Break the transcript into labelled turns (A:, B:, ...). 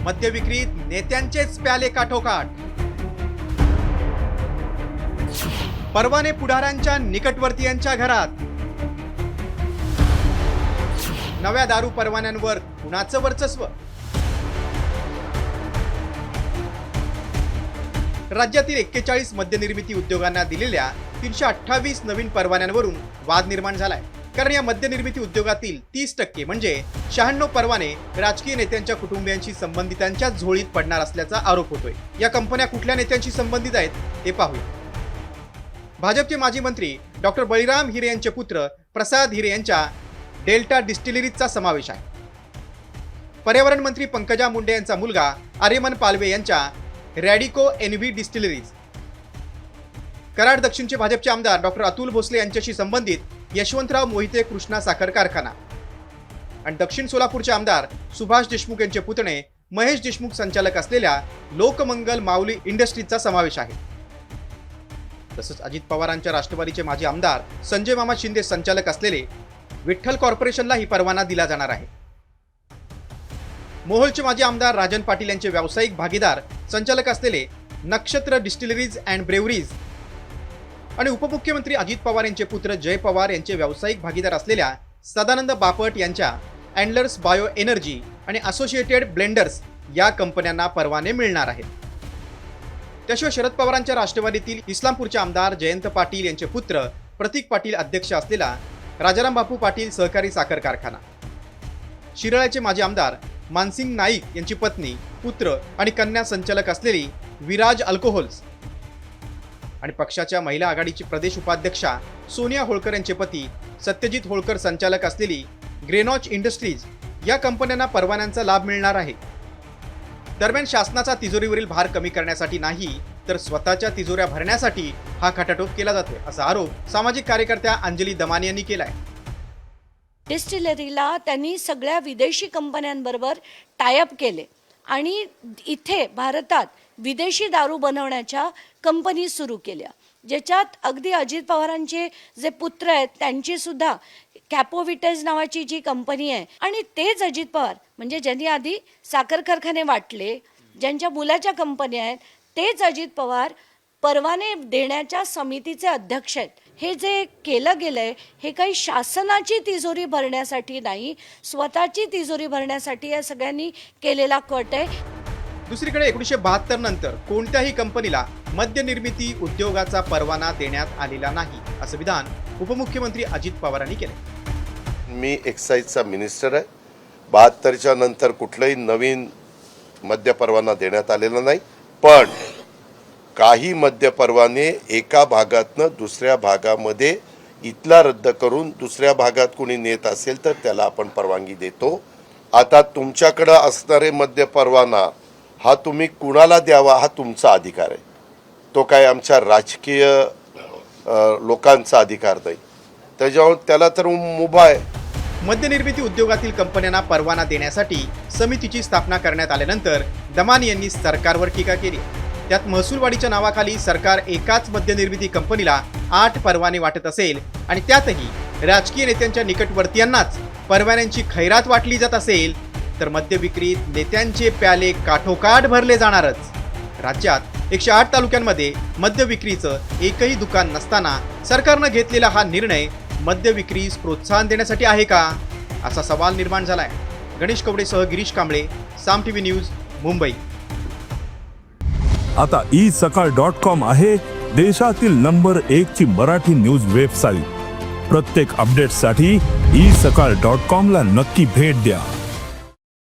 A: मद्य विक्रीत नेत्यांचेच प्याले काठोकाठ। परवाने पुढाऱ्यांच्या निकटवर्तीयांच्या घरात। नव्या दारू परवान्यांवर कुणाचं वर्चस्व? राज्यातील 41 मद्यनिर्मिती उद्योगांना दिलेल्या 328 नवीन परवान्यांवरून वाद निर्माण झालाय। कारण या मद्यनिर्मिती उद्योगातील 30% म्हणजे 96 परवाने राजकीय नेत्यांच्या कुटुंबियांशी संबंधितांच्या झोळीत पडणार असल्याचा आरोप होतोय। या कंपन्या कुठल्या नेत्यांशी संबंधित आहेत ते पाहूया। भाजपचे माजी मंत्री डॉक्टर बळीराम हिरे यांचे पुत्र प्रसाद हिरे यांच्या डेल्टा डिस्टिलरीजचा समावेश आहे। पर्यावरण मंत्री पंकजा मुंडे यांचा मुलगा आर्यमन पालवे यांच्या रॅडिको एनव्ही डिस्टिलरीज, कराड दक्षिणचे भाजपचे आमदार डॉक्टर अतुल भोसले यांच्याशी संबंधित यशवंतराव मोहिते कृष्णा साखर कारखाना आणि दक्षिण सोलापूरचे आमदार सुभाष देशमुख यांचे पुतणे महेश देशमुख संचालक असलेल्या लोकमंगल माऊली इंडस्ट्रीजचा समावेश आहे। तसंच अजित पवारांच्या राष्ट्रवादीचे माजी आमदार संजय मामा शिंदे संचालक असलेले विठ्ठल कॉर्पोरेशनला ही परवाना दिला जाणार आहे। मोहोळचे माजी आमदार राजन पाटील यांचे व्यावसायिक भागीदार संचालक असलेले नक्षत्र डिस्टिलरीज अँड ब्रेवरीज आणि उपमुख्यमंत्री अजित पवार यांचे पुत्र जय पवार यांचे व्यावसायिक भागीदार असलेल्या सदानंद बापट यांच्या अँडलर्स बायो एनर्जी आणि असोसिएटेड ब्लेंडर्स या कंपन्यांना परवाने मिळणार आहेत। त्याशिवाय शरद पवारांच्या राष्ट्रवादीतील इस्लामपूरचे आमदार जयंत पाटील यांचे पुत्र प्रतीक पाटील अध्यक्ष असलेला राजाराम बापू पाटील सहकारी साखर कारखाना, शिराळ्याचे माजी आमदार मानसिंग नाईक यांची पत्नी, पुत्र आणि कन्या संचालक असलेली विराज अल्कोहोल्स आणि पक्षाच्या महिला आघाडीची प्रदेश उपाध्यक्षा सोनिया होळकर यांचे पती सत्यजित होळकर संचालक असलेली ग्रेनॉच इंडस्ट्रीज या कंपन्यांना परवान्यांचा लाभ मिळणार आहे। दरम्यान शासनाचा तिजोरीवरील भार कमी करण्यासाठी नाही तर स्वतःच्या तिजोऱ्या भरण्यासाठी हा खटाटोप केला जातोय असा आरोप सामाजिक कार्यकर्त्या अंजली दमानी यांनी केलाय।
B: डिस्टिलरीला त्यांनी सगळ्या विदेशी कंपन्यांबरोबर टायअप केले आणि इथे भारतात विदेशी दारू बनवण्याच्या कंपनी सुरू केल्या, ज्याच्यात अगदी अजित पवारांचे जे पुत्र आहेत त्यांची सुद्धा कॅपोविटेज नावाची जी कंपनी आहे आणि तेच अजित पवार म्हणजे ज्यांनी आधी साखर कारखाने वाटले, ज्यांच्या मुलाच्या कंपन्या आहेत तेच अजित पवार परवाने देण्याच्या समितीचे अध्यक्ष आहेत। हे जे केलं गेलंय हे काही शासनाची तिजोरी भरण्यासाठी नाही, स्वतःची तिजोरी भरण्यासाठी या सगळ्यांनी केलेला कट आहे।
A: दुसरीकडे 1972 नंतर कोणत्याही कंपनीला मद्य निर्मिती उद्योगाचा परवाना देण्यात आलेला नाही असं विधान उपमुख्यमंत्री अजित पवारांनी केले।
C: मी एक्साईजचा मिनिस्टर आहे। 72च्या नंतर कुठलाही नवीन मद्य परवाना देण्यात आलेला नाही, पण काही मद्य परवाने एका भागातनं दुसऱ्या भागामध्ये इथला रद्द करून दुसऱ्या भागात कोणी नेत असेल तर त्याला आपण परवानगी देतो। आता तुमच्याकडे असणारे मद्य परवाना हा तुम्ही कुणाला द्यावा हा तुमचा अधिकार आहे, तो काय आमच्या राजकीय लोकांचा अधिकार नाही, त्याच्यावर त्याला तर मुभा आहे।
A: मद्यनिर्मिती उद्योगातील कंपन्यांना परवाना देण्यासाठी समितीची स्थापना करण्यात आल्यानंतर दमानी यांनी सरकारवर टीका केली। त्यात महसूलवाढीच्या नावाखाली सरकार एकाच मद्यनिर्मिती कंपनीला 8 परवाने वाटत असेल आणि त्यातही राजकीय नेत्यांच्या निकटवर्तीयांनाच परवान्यांची खैरात वाटली जात असेल तर मद्य विक्रीत नेत्यांचे प्याले काठोकाठ भरले जाणारच। राज्यात 108 तालुक्यांमध्ये मद्य विक्रीचं एकही दुकान नसताना सरकारनं घेतलेला हा निर्णय मद्य विक्रीस प्रोत्साहन देण्यासाठी आहे का असा सवाल निर्माण झालाय। गणेश कवडेसह गिरीश कांबळे, साम टीव्ही न्यूज, मुंबई।
D: आता isakal.com आहे देशातील नंबर 1 ची मराठी न्यूज वेबसाईट। प्रत्येक अपडेटसाठी isakal.com ला नक्की भेट द्या।